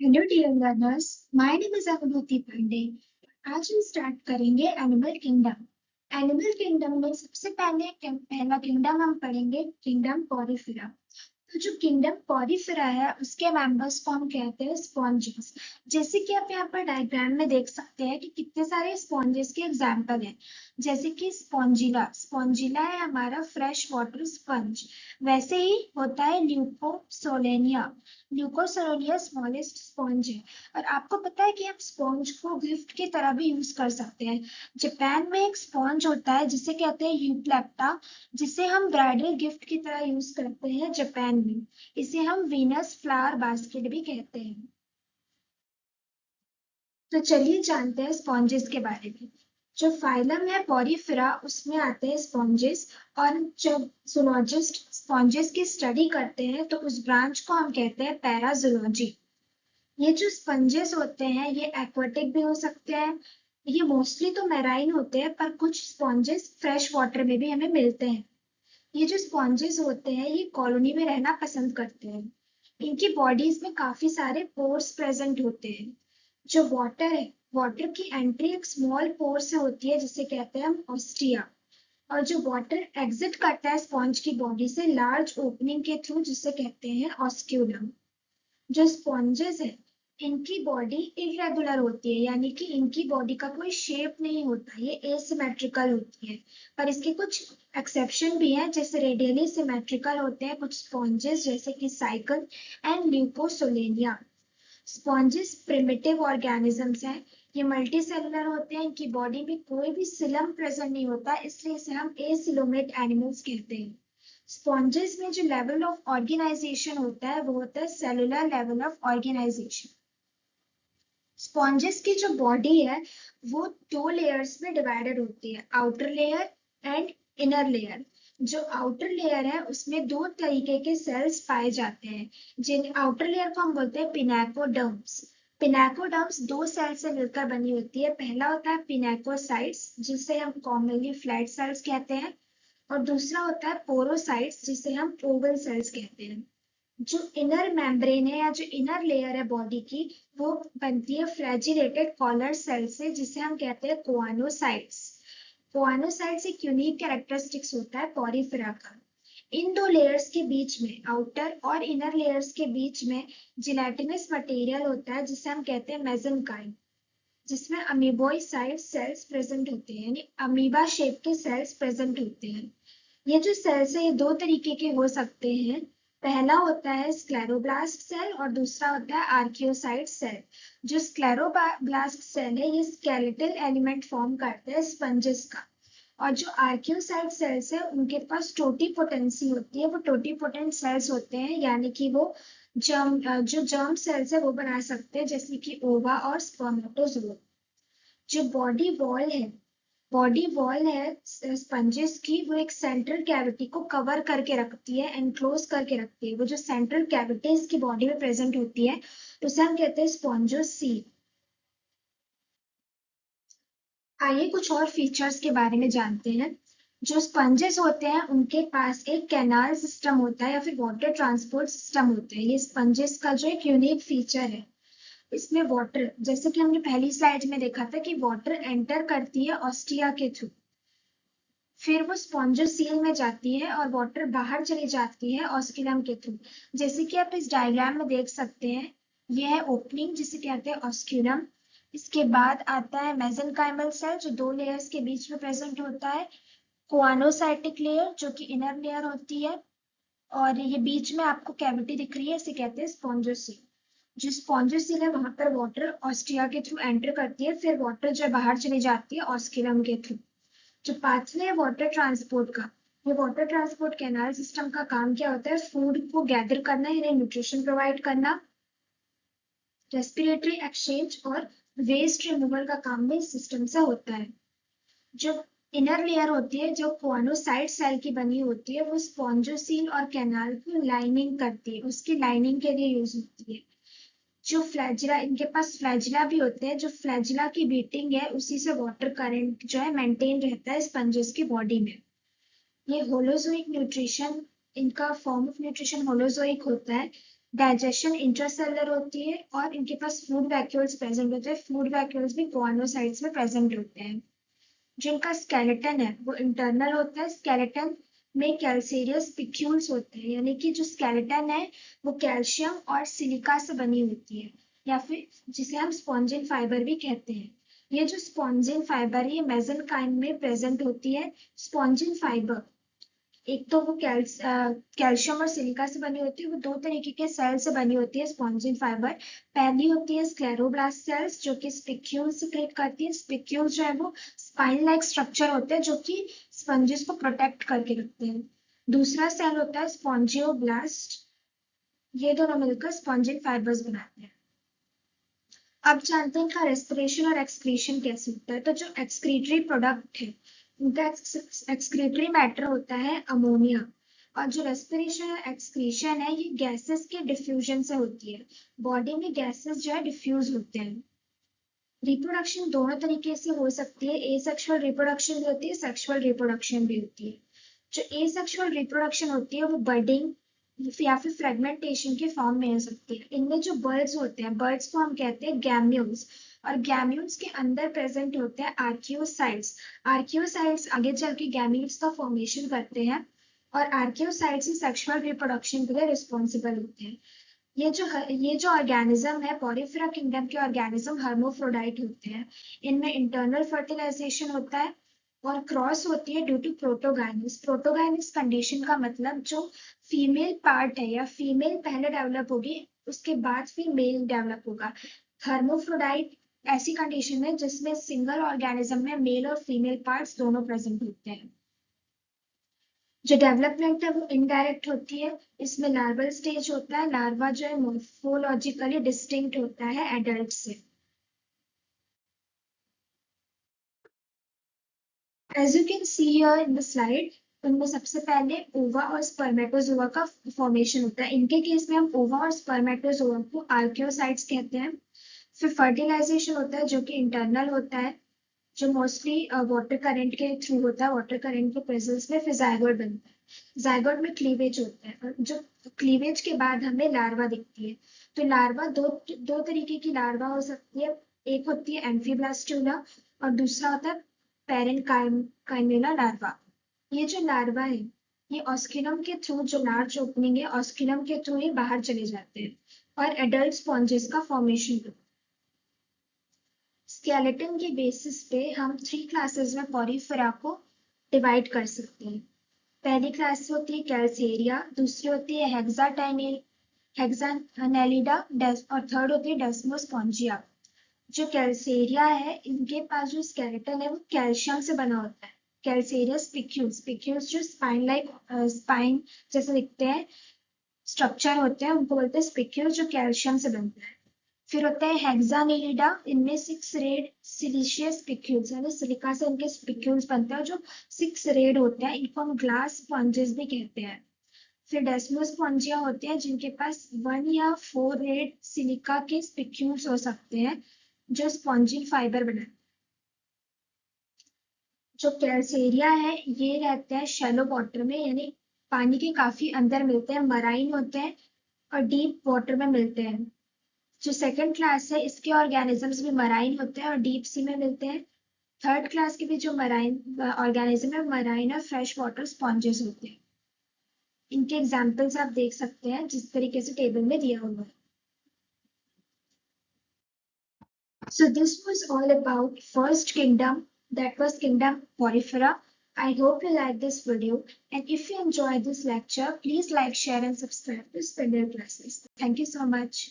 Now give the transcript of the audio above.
Hello dear learners, my name is Anubhuti Pandey. आज हम start करेंगे एनिमल किंगडम। एनिमल किंगडम में सबसे पहला किंगडम हम पढ़ेंगे किंगडम पॉरीफेरा। तो जो किंगडम पॉरीफेरा है उसके मेंबर्स को हम कहते हैं स्पॉन्जेस। जैसे कि आप यहाँ पर डायग्राम में देख सकते हैं कि कितने सारे स्पॉन्जेस के एग्जाम्पल हैं। जैसे कि स्पॉन्जिला स्पॉन्जिला है हमारा फ्रेश वाटर स्पंज। वैसे ही होता है ल्यूकोसोलेनिया। ल्यूकोसोलेनिया स्मॉलेस्ट स्पॉन्ज है। और आपको पता है कि हम स्पॉन्ज को गिफ्ट की तरह भी यूज कर सकते हैं। जापान में एक स्पॉन्ज होता है जिसे कहते हैं यूप्लेप्टा, जिसे हम ब्राइडल गिफ्ट की तरह यूज करते हैं जापान में। इसे हम वीनस फ्लावर बास्केट भी कहते हैं। तो चलिए जानते हैं स्पॉन्जेस के बारे में। जो फाइलम है पॉरीफेरा उसमें आते हैं स्पॉन्जेस। और जब जूलॉजिस्ट स्पॉन्जेस की स्टडी करते हैं तो उस ब्रांच को हम कहते हैं पैराजूलॉजी। ये जो स्पंजेस होते हैं ये एक्वाटिक भी हो सकते हैं। ये मोस्टली तो मैराइन होते हैं पर कुछ स्पॉन्जेस फ्रेश वाटर में भी हमें मिलते हैं। ये जो स्पॉन्जेस होते हैं ये कॉलोनी में रहना पसंद करते हैं। इनकी बॉडीज में काफी सारे पोर्स प्रेजेंट होते हैं। जो वाटर है, वाटर की एंट्री एक स्मॉल पोर से होती है जिसे कहते हैं हम ऑस्टिया। और जो वाटर एग्जिट करता है स्पॉन्ज की बॉडी से लार्ज ओपनिंग के थ्रू जिसे कहते हैं ऑस्क्यूलम। जो स्पॉन्जेस है इनकी बॉडी इरेगुलर होती है, यानी कि इनकी बॉडी का कोई शेप नहीं होता, ये एसिमेट्रिकल होती है। पर इसके कुछ एक्सेप्शन भी हैं, जैसे रेडियली सिमेट्रिकल होते हैं कुछ स्पॉन्जेस जैसे कि sycon and leucosolenia. Sponges primitive organisms हैं। ये मल्टी सेलुलर होते हैं, इनकी बॉडी में कोई भी सिलम प्रेजेंट नहीं होता, इसलिए इसे हम एसिलोमेट एनिमल्स कहते हैं। स्पॉन्जेस में जो लेवल ऑफ ऑर्गेनाइजेशन होता है वो होता है cellular level of organization. Sponges की जो बॉडी है वो दो लेयर्स में डिवाइडेड होती है, outer layer and inner layer. जो आउटर लेयर है उसमें दो तरीके के सेल्स पाए जाते हैं। जिन आउटर लेयर को हम बोलते हैं पिनाकोडर्म्स। पिनाकोडर्म्स दो सेल से मिलकर बनी होती है। पहला होता है पिनाकोसाइट्स जिसे हम कॉमनली फ्लैट सेल्स कहते हैं। और दूसरा होता है पोरोसाइट्स जिसे हम ओवल सेल्स कहते हैं। जो इनर मेम्ब्रेन है या जो इनर लेयर है बॉडी की वो बनती है फ्लैजिलेटेड कॉलर सेल से जिसे हम कहते हैं कोआनोसाइट्स। कोआनोसाइट्स एक यूनिक कैरेक्टरिस्टिक्स होता है पॉरीफेरा का। इन दो लेयर्स के बीच में, आउटर और इनर लेयर्स के बीच में जिलेटिनस मटेरियल होता है जिसे हम कहते हैं मेसेनकाइम, जिसमें अमीबोइड सेल्स प्रेजेंट होते हैं, यानी अमीबा शेप के सेल्स प्रेजेंट होते हैं। ये जो सेल्स है ये दो तरीके के हो सकते हैं। पहला होता है स्क्लेरोब्लास्ट सेल और दूसरा होता है आर्कियोसाइट सेल। जो स्क्लेरोब्लास्ट सेल है ये स्केलेटल एलिमेंट फॉर्म करते हैं स्पंजेस का। और जो आर्कियोसाइट सेल्स है उनके पास टोटीपोटेंसी होती है, वो टोटीपोटेंट सेल्स होते हैं, यानी कि वो जो जर्म सेल्स है वो बना सकते हैं जैसे कि ओवा और स्पर्मेटोजोआ। जो बॉडी वॉल है स्पंजेस की, वो एक सेंट्रल कैविटी को कवर करके रखती है, एनक्लोज करके रखती है। वो जो सेंट्रल कैविटी इसकी बॉडी में प्रेजेंट होती है उसे हम कहते हैं स्पॉन्जोसील। आइए कुछ और फीचर्स के बारे में जानते हैं। जो स्पंजेस होते हैं उनके पास एक कैनाल सिस्टम होता है या फिर वाटर ट्रांसपोर्ट सिस्टम होता है। ये स्पंजेस का जो एक यूनिक फीचर है। इसमें वाटर, जैसे कि हमने पहली स्लाइड में देखा था कि वाटर एंटर करती है ऑस्टिया के थ्रू, फिर वो स्पॉन्जोसील में जाती है और वाटर बाहर चली जाती है ऑस्किलम के थ्रू। जैसे कि आप इस डायग्राम में देख सकते हैं, ये है ओपनिंग जिसे कहते हैं ऑस्क्यूलम। इसके बाद आता है मेसेनकाइमल सेल जो दो लेयर्स के बीच में प्रेजेंट होता है। कोआनोसाइटिक लेयर जो कि इनर लेयर होती है। और ये बीच में आपको कैविटी दिख रही है, इसे कहते हैं स्पॉन्जोसील। जो स्पॉन्जोसील है वहां पर वाटर ऑस्टिया के थ्रू एंटर करती है, फिर वाटर जो बाहर चली जाती है ऑस्किलम के थ्रू। जो पाथवे है वाटर ट्रांसपोर्ट का, ये वाटर ट्रांसपोर्ट कैनाल सिस्टम का काम क्या होता है, फूड को गैदर करना यानी न्यूट्रिशन प्रोवाइड करना, रेस्पिरेटरी एक्सचेंज और वेस्ट रिमूवल का काम भी इस सिस्टम से होता है। जो इनर लेयर होती है जो कोआनोसाइट सेल की बनी होती है वो स्पॉन्जोसील और कैनाल की लाइनिंग करती है, उसकी लाइनिंग के लिए यूज होती है। जो फ्लैजिला, इनके पास फ्लैजिला भी होते हैं, जो फ्लैजिला की बीटिंग है उसी से वाटर करंट जो है मेंटेन रहता है स्पंजेस की बॉडी में। ये होलोजोइक न्यूट्रिशन, इनका फॉर्म ऑफ न्यूट्रिशन होलोजोइक होता है। डाइजेशन इंट्रासेलुलर होती है और इनके पास फूड वैक्यूल्स प्रेजेंट होते हैं। फूड वैक्यूल्स भी गोनोसाइट्स में प्रेजेंट होते हैं। जिनका स्केलेटन है वो इंटरनल होता है। स्केलेटन में कैल्सेरियस पिक्यूल्स होते हैं, यानी कि जो स्केलेटन है वो कैल्शियम और सिलिका से बनी होती है, या फिर जिसे हम स्पॉन्जिन फाइबर भी कहते हैं। ये जो स्पॉन्जिन फाइबर है ये मेसेनकाइम में प्रेजेंट होती है। स्पॉन्जिन फाइबर एक तो वो कैल्शियम और सिलिका से बनी होती है। वो दो तरीके के सेल से बनी होती है स्पॉन्जिन फाइबर। पहली होती है स्क्लेरोब्लास्ट सेल्स जो कि स्पिक्यूल सिक्रेट करती है। स्पिक्यूल जो है वो स्पाइन लाइक स्ट्रक्चर होते हैं जो कि स्पंजेस को प्रोटेक्ट करके रखते हैं। दूसरा सेल होता है स्पॉन्जियोब्लास्ट। ये दोनों मिलकर स्पॉन्जिन फाइबर्स बनाते हैं। अब जानते हैं इनका रेस्पिरेशन और एक्सक्रीशन कैसे होता है। तो जो एक्सक्रीटरी प्रोडक्ट है उनका एक्सक्रीटरी मैटर होता है अमोनिया, और जो रेस्पिरेशन और एक्सक्रीशन है ये गैसेस के डिफ्यूजन से होती है। बॉडी में गैसेस जो है डिफ्यूज होते हैं। रिप्रोडक्शन दोनों तरीके से हो सकती है। एसेक्सुअल रिप्रोडक्शन भी होती है, सेक्सुअल रिप्रोडक्शन भी होती है। जो एसेक्सुअल रिप्रोडक्शन होती है वो बर्डिंग या फिर फ्रेगमेंटेशन के फॉर्म में हो सकती है। इनमें जो बर्ड्स होते हैं, बर्ड्स को हम कहते हैं गैम्यूल्स, और गैम्यूल्स के अंदर प्रेजेंट होते हैं आर्कियोसाइट्स। आर्कियोसाइट्स आगे चल के गैमीट्स का फॉर्मेशन करते हैं, और आर्कियोसाइट्स ही सेक्सुअल रिप्रोडक्शन के लिए रिस्पॉन्सिबल होते हैं। ये जो ऑर्गेनिज्म है पॉरीफेरा किंगडम के ऑर्गेनिज्म हर्मोफ्रोडाइट होते हैं। इनमें इंटरनल फर्टिलाइजेशन होता है और क्रॉस होती है ड्यू टू प्रोटोगाइनिस। प्रोटोगाइनिस कंडीशन का मतलब जो फीमेल पार्ट है या फीमेल पहले डेवलप होगी उसके बाद फिर मेल डेवलप होगा। हर्मोफ्रोडाइट ऐसी कंडीशन है जिसमें सिंगल ऑर्गेनिज्म में मेल और फीमेल पार्ट्स दोनों प्रेजेंट होते हैं। जो डेवलपमेंट है वो इनडायरेक्ट होती है। इसमें लार्वल स्टेज होता है। लार्वा जो है मोर्फोलॉजिकली डिस्टिंक्ट होता है एडल्ट से। As you can see here in the slide, उनमें सबसे पहले ओवा और स्पर्मेटोजोआ का फॉर्मेशन होता है। इनके केस में हम ओवा और स्पर्मेटोजोआ को आर्कियोसाइट्स कहते हैं। फिर फर्टिलाइजेशन होता है जो कि इंटरनल होता है, जो मोस्टली वाटर करंट के थ्रू होता है। वाटर करंट के प्रेजेंस में फिर जायगोट बनता है। जायगोट में क्लीवेज होता है, और जो क्लीवेज के बाद हमें लार्वा दिखती है। तो लार्वा दो तरीके की लार्वा हो सकती है। एक होती है एम्फीब्लास्टुला और दूसरा होता है पैरेन्काइमेला लार्वा। ये जो लार्वा है ये ऑस्किलम के थ्रू, जो लार्ज ओपनिंग है ऑस्किलम के थ्रू ही बाहर चले जाते हैं और एडल्ट स्पॉन्जेस का फॉर्मेशन होता है। स्केलेटन के बेसिस पे हम 3 क्लासेस में पॉरीफेरा को डिवाइड कर सकते हैं। पहली क्लास होती है कैल्सेरिया, दूसरी होती है हेक्सानेलिडा और थर्ड होती है डेस्मोस्पोंजिया। जो कैल्सेरिया है इनके पास जो स्केलेटन है वो कैल्शियम से बना होता है। कैल्सेरियस पिक्यूल्स, पिक्यूल्स जो स्पाइन जैसे दिखते हैं स्ट्रक्चर होते हैं उनको बोलते हैं स्पिक्यूल्स, जो कैल्शियम से बनता है। फिर होता है हेक्सानेलिडा, इनमें 6 रेड सिलिशियस पिक्यूल्स यानी सिलिका से इनके पिक्यूल्स बनते हैं जो 6 रेड होते हैं। इनको हम ग्लास स्पॉन्जेस भी कहते हैं। फिर डेस्मोस्पोंजिया होते हैं जिनके पास 1 या 4 रेड सिलिका के पिक्यूल्स हो सकते हैं जो स्पॉन्जिन फाइबर बनाते हैं। जो कैल्सेरिया है ये रहते हैं शैलो वाटर में, यानी पानी के काफी अंदर मिलते हैं, मराइन होते हैं और डीप वाटर में मिलते हैं। जो सेकंड क्लास है इसके ऑर्गेनिजम्स भी मराइन होते हैं और डीप सी में मिलते हैं। थर्ड क्लास के भी जो मराइन ऑर्गेनिज्म है मराइन और फ्रेश वाटर स्पॉन्जेस होते हैं। इनके एग्जाम्पल्स आप देख सकते हैं जिस तरीके से टेबल में दिया हुआ है। So this was all about first kingdom, that was kingdom Porifera. I hope you like this video, and if you enjoyed this lecture, please like, share and subscribe to Spindle Classes. Thank you so much.